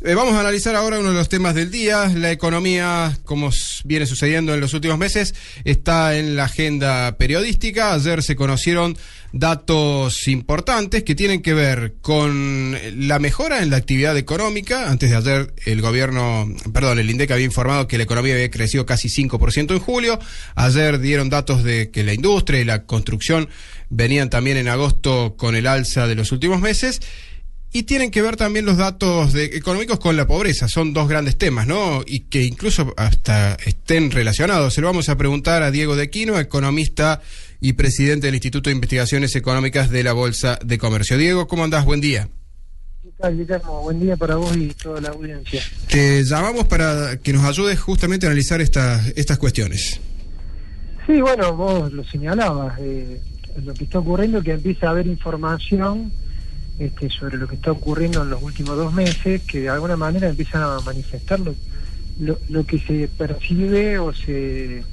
Vamos a analizar ahora uno de los temas del día. La economía, como viene sucediendo en los últimos meses, está en la agenda periodística. Ayer se conocieron datos importantes que tienen que ver con la mejora en la actividad económica. Antes de ayer el INDEC había informado que la economía había crecido casi 5% en julio. Ayer dieron datos de que la industria y la construcción venían también en agosto con el alza de los últimos meses. Y tienen que ver también los datos económicos con la pobreza. Son dos grandes temas, ¿no? Y que incluso hasta estén relacionados. Se lo vamos a preguntar a Diego de Quino, economista y presidente del Instituto de Investigaciones Económicas de la Bolsa de Comercio. Diego, ¿cómo andás? Buen día. ¿Qué tal, Guillermo? Buen día para vos y toda la audiencia. Te llamamos para que nos ayudes justamente a analizar estas cuestiones. Sí, bueno, vos lo señalabas. Lo que está ocurriendo es que empieza a haber información sobre lo que está ocurriendo en los últimos 2 meses, que de alguna manera empiezan a manifestar lo que se percibe o se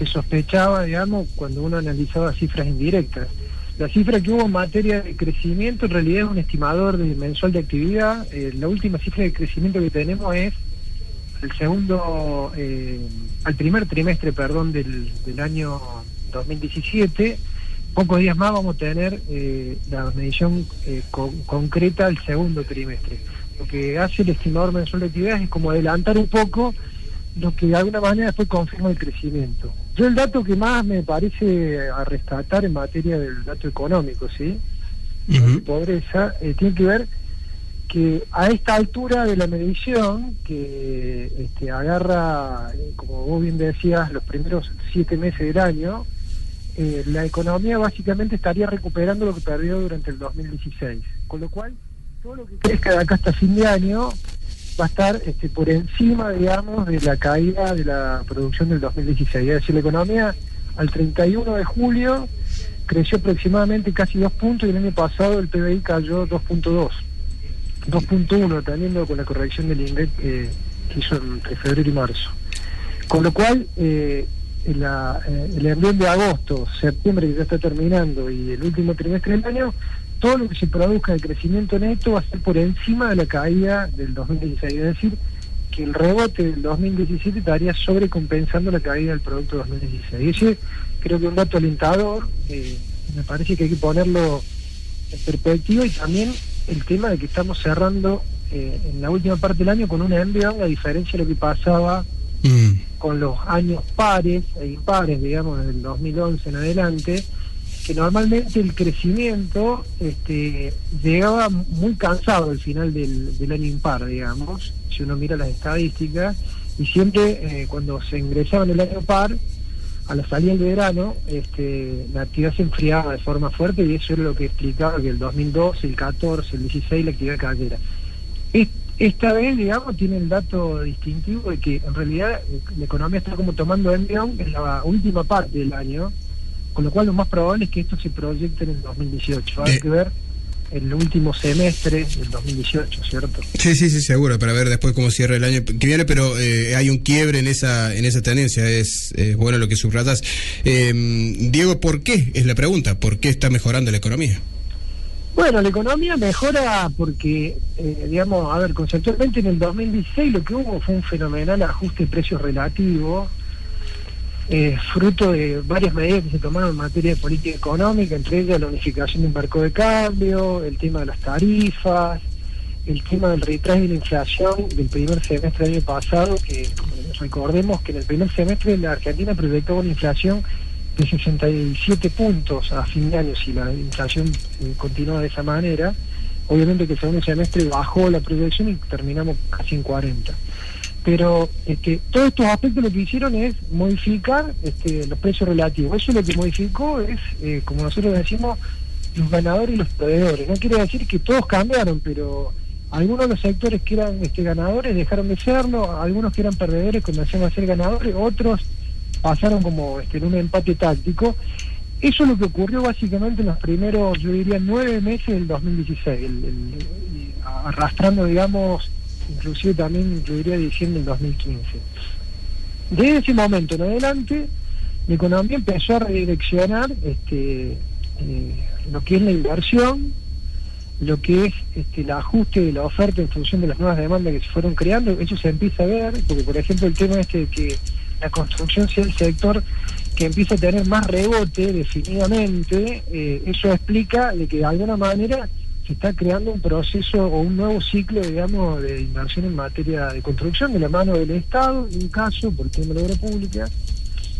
sospechaba, digamos, cuando uno analizaba cifras indirectas. La cifra que hubo en materia de crecimiento en realidad es un estimador mensual de actividad. La última cifra de crecimiento que tenemos es al primer trimestre, del año 2017. Pocos días más vamos a tener la medición concreta del segundo trimestre. Lo que hace el estimador mensual de actividades es como adelantar un poco lo que de alguna manera después confirma el crecimiento. Yo el dato que más me parece a rescatar en materia del dato económico, ¿sí? Uh-huh. De pobreza, tiene que ver que a esta altura de la medición, que agarra, como vos bien decías, los primeros 7 meses del año, la economía básicamente estaría recuperando lo que perdió durante el 2016, con lo cual todo lo que crezca de acá hasta fin de año va a estar por encima, digamos, de la caída de la producción del 2016. Es decir, la economía al 31 de julio creció aproximadamente casi 2 puntos y el año pasado el PBI cayó 2.1, teniendo con la corrección del INDEC que hizo entre febrero y marzo. Con lo cual, el envío de agosto, septiembre, que ya está terminando, y el último trimestre del año, todo lo que se produzca de crecimiento neto va a ser por encima de la caída del 2016. Es decir, que el rebote del 2017 estaría sobrecompensando la caída del producto 2016. Y ese creo que es un dato alentador. Me parece que hay que ponerlo en perspectiva, y también el tema de que estamos cerrando en la última parte del año con un envión, a diferencia de lo que pasaba con los años pares e impares, digamos, desde el 2011 en adelante, que normalmente el crecimiento llegaba muy cansado al final del año impar, digamos, si uno mira las estadísticas, y siempre cuando se ingresaba en el año par, a la salida del verano, la actividad se enfriaba de forma fuerte, y eso era lo que explicaba que el 2012, el 14, el 16 la actividad cayera. Esta vez, digamos, tiene el dato distintivo de que en realidad la economía está como tomando envión en la última parte del año, con lo cual lo más probable es que esto se proyecte en el 2018. Hay que ver el último semestre del 2018, ¿cierto? Sí, seguro, para ver después cómo cierra el año que viene, pero hay un quiebre en esa tendencia. Es bueno lo que subrayas. Diego, ¿por qué? Es la pregunta. ¿Por qué está mejorando la economía? Bueno, la economía mejora porque, conceptualmente en el 2016 lo que hubo fue un fenomenal ajuste de precios relativos, fruto de varias medidas que se tomaron en materia de política económica, entre ellas la unificación del marco de cambio, el tema de las tarifas, el tema del retraso de la inflación del primer semestre del año pasado, que recordemos que en el primer semestre la Argentina proyectó una inflación de 67 puntos a fin de año. Si la inflación continúa de esa manera, obviamente que el segundo semestre bajó la proyección y terminamos casi en 40. Pero todos estos aspectos lo que hicieron es modificar los precios relativos. Eso lo que modificó es, como nosotros decimos, los ganadores y los perdedores. No quiere decir que todos cambiaron, pero algunos de los sectores que eran ganadores dejaron de serlo, algunos que eran perdedores comenzaron a ser ganadores, otros pasaron como en un empate táctico. Eso es lo que ocurrió básicamente en los primeros, yo diría, 9 meses del 2016, arrastrando, digamos, inclusive también, yo diría, diciembre del 2015. Desde ese momento en adelante, la economía empezó a redireccionar lo que es la inversión, lo que es el ajuste de la oferta en función de las nuevas demandas que se fueron creando. Eso se empieza a ver, porque por ejemplo el tema de que la construcción sea el sector que empieza a tener más rebote definitivamente, eso explica de que de alguna manera se está creando un proceso o un nuevo ciclo, digamos, de inversión en materia de construcción de la mano del Estado, en un caso, por el tema de la obra pública,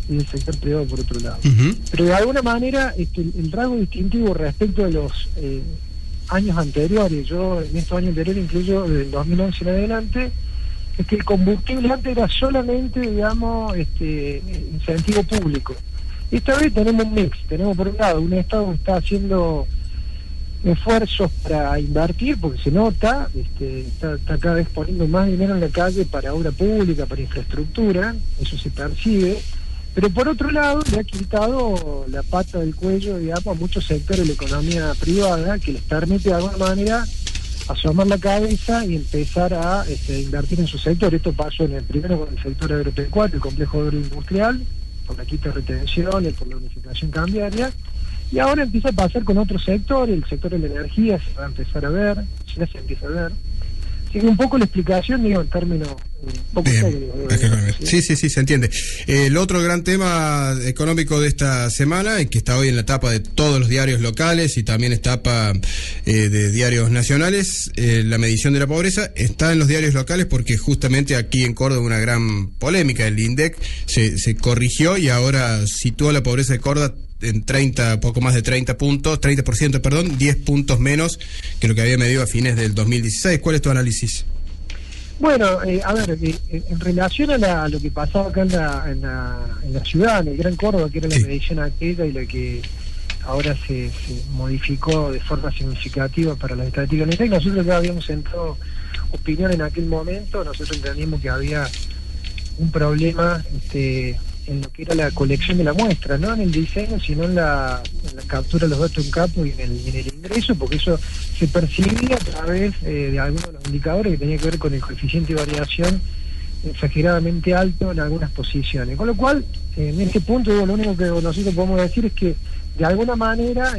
y del sector privado por otro lado. Pero de alguna manera el rasgo distintivo respecto de los años anteriores, yo en estos años anteriores incluyo desde el 2011 en adelante, es que el combustible antes era solamente, digamos, incentivo público. Esta vez tenemos un mix, tenemos por un lado un Estado que está haciendo esfuerzos para invertir, porque se nota, está cada vez poniendo más dinero en la calle para obra pública, para infraestructura, eso se percibe, pero por otro lado le ha quitado la pata del cuello, digamos, a muchos sectores de la economía privada, que les permite de alguna manera asomar la cabeza y empezar a invertir en su sector. Esto pasó primero con el sector agropecuario, el complejo agroindustrial, por la quita de retenciones, por la unificación cambiaria, y ahora empieza a pasar con otro sector, el sector de la energía se va a empezar a ver, ya se empieza a ver. Así que un poco la explicación, digo, en términos poco técnicos. Sí, se entiende. El otro gran tema económico de esta semana, que está hoy en la tapa de todos los diarios locales y también es tapa de diarios nacionales, la medición de la pobreza, está en los diarios locales porque justamente aquí en Córdoba una gran polémica. El INDEC se corrigió y ahora sitúa la pobreza de Córdoba en 30, poco más de 30%, perdón, 10 puntos menos que lo que había medido a fines del 2016. ¿Cuál es tu análisis? Bueno, a ver, en relación a lo que pasaba acá en la ciudad, en el Gran Córdoba, que era la medición aquella y la que ahora se modificó de forma significativa para las estadísticas, nosotros ya habíamos entrado opinión en aquel momento, nosotros entendimos que había un problema en lo que era la colección de la muestra, no en el diseño, sino en la captura de los datos en campo y en el ingreso, porque eso se percibía a través de algunos de los indicadores que tenía que ver con el coeficiente de variación exageradamente alto en algunas posiciones. Con lo cual, en este punto, lo único que nosotros podemos decir es que de alguna manera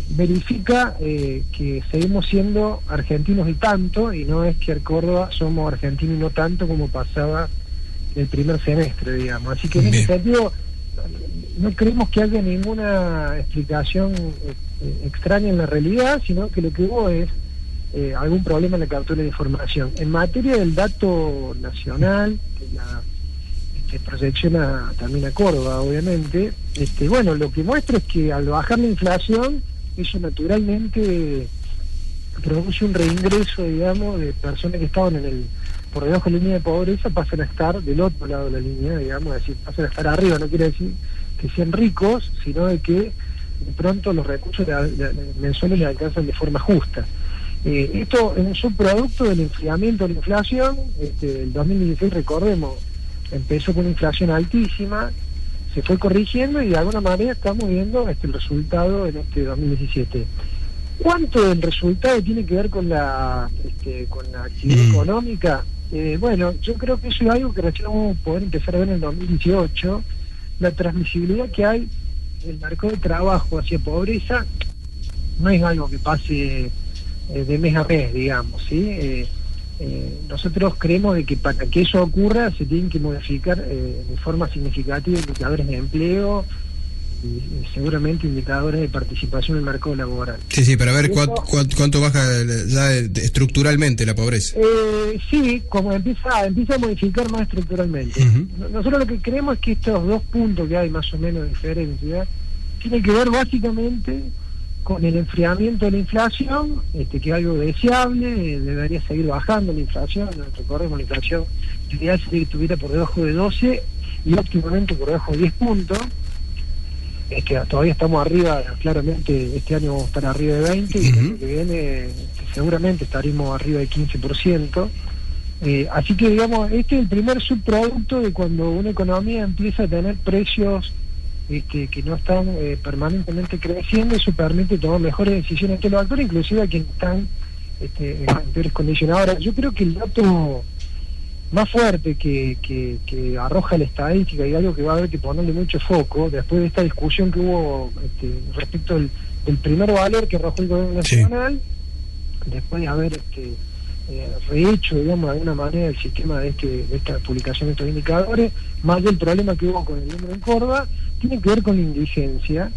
verifica que seguimos siendo argentinos y tanto, y no es que en Córdoba somos argentinos y no tanto como pasaba el primer semestre, digamos. Así que en ese sentido no creemos que haya ninguna explicación extraña en la realidad, sino que lo que hubo es algún problema en la captura de información. En materia del dato nacional, que proyecciona también a Córdoba, obviamente, bueno, lo que muestra es que al bajar la inflación, eso naturalmente produce un reingreso, digamos, de personas que estaban por debajo de la línea de pobreza, pasan a estar del otro lado de la línea, digamos, es decir, pasan a estar arriba. No quiere decir que sean ricos, sino de que de pronto los recursos mensuales les alcanzan de forma justa. Esto es un subproducto del enfriamiento de la inflación. El 2016, recordemos, empezó con una inflación altísima, se fue corrigiendo y de alguna manera estamos viendo el resultado en 2017. ¿Cuánto del resultado tiene que ver con la actividad económica? Bueno, yo creo que eso es algo que recién vamos a poder empezar a ver en el 2018, la transmisibilidad que hay del mercado de trabajo hacia pobreza no es algo que pase de mes a mes, digamos, ¿sí? Nosotros creemos de que para que eso ocurra se tienen que modificar de forma significativa indicadores de empleo y seguramente indicadores de participación en el mercado laboral. Sí, para ver cuánto baja ya estructuralmente la pobreza. Sí, como empieza a modificar más estructuralmente. Nosotros lo que creemos es que estos dos puntos que hay más o menos de diferencia tienen que ver básicamente con el enfriamiento de la inflación, que es algo deseable, debería seguir bajando la inflación. Recordemos, la inflación ideal sería que estuviera por debajo de 12 y óptimamente por debajo de 10 puntos. Es que todavía estamos arriba, claramente este año vamos a estar arriba de 20 y el año que viene seguramente estaremos arriba de 15%. Así que, digamos, este es el primer subproducto de cuando una economía empieza a tener precios que no están permanentemente creciendo. Eso permite tomar mejores decisiones entre los actores, inclusive a quienes están en peores condiciones. Ahora, yo creo que el dato más fuerte que arroja la estadística y algo que va a haber que ponerle mucho foco después de esta discusión que hubo respecto del el primer valor que arrojó el gobierno nacional, después de haber rehecho, digamos, de alguna manera el sistema de esta publicación de estos indicadores, más del problema que hubo con el número en Córdoba, tiene que ver con la indigencia.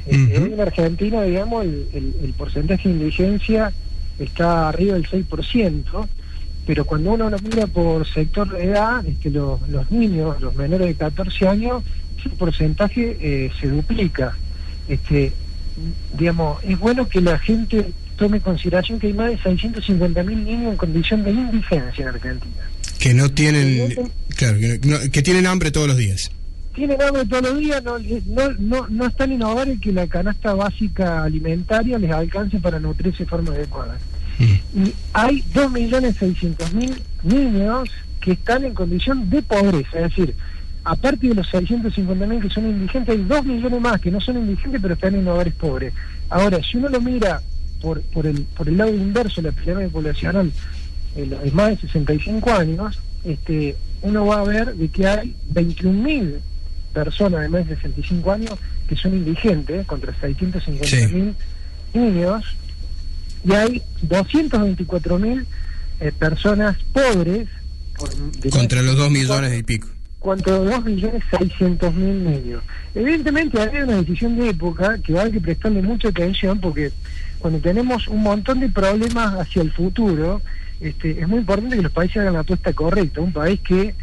En Argentina, digamos, el porcentaje de indigencia está arriba del 6%, pero cuando uno lo mira por sector de edad, los niños, los menores de 14 años, ese porcentaje se duplica. Digamos, es bueno que la gente tome en consideración que hay más de 650.000 niños en condición de indigencia en Argentina. Que no tienen, claro, que tienen hambre todos los días. Tienen hambre todos los días, no están en hogares que la canasta básica alimentaria les alcance para nutrirse de forma adecuada. Y hay 2.600.000 niños que están en condición de pobreza, es decir, aparte de los 650.000 que son indigentes, hay 2 millones más que no son indigentes pero están en hogares pobres. Ahora, si uno lo mira por el lado inverso de la pirámide poblacional, es más de 65 años, uno va a ver de que hay 21.000 personas de más de 65 años que son indigentes, contra 650.000 niños, y hay 224.000 personas pobres. Contra los 2 millones y pico. Contra los 2.600.000 niños. Evidentemente hay una decisión de época que va a haber que prestarle mucha atención, porque cuando tenemos un montón de problemas hacia el futuro, es muy importante que los países hagan la apuesta correcta. Un país que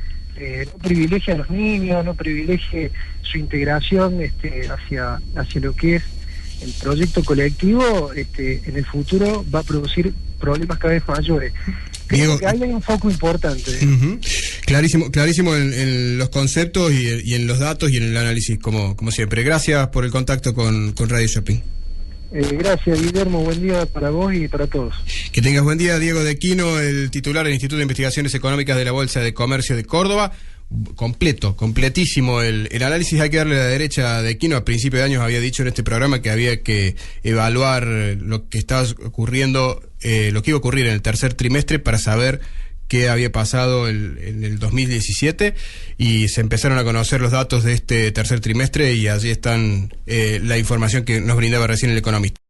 no privilegie a los niños, no privilegie su integración hacia lo que es el proyecto colectivo, en el futuro va a producir problemas cada vez mayores. Creo que ahí hay un foco importante. Clarísimo en los conceptos y en los datos y en el análisis, como siempre. Gracias por el contacto con Radio Shopping. Gracias, Guillermo, buen día para vos y para todos. Que tengas buen día. Diego de Quino, el titular del Instituto de Investigaciones Económicas de la Bolsa de Comercio de Córdoba. Completísimo el análisis. Hay que darle a la derecha de Quino. A principio de años había dicho en este programa que había que evaluar lo que estaba ocurriendo, lo que iba a ocurrir en el tercer trimestre para saber qué había pasado en el 2017, y se empezaron a conocer los datos de este tercer trimestre y allí están la información que nos brindaba recién el economista.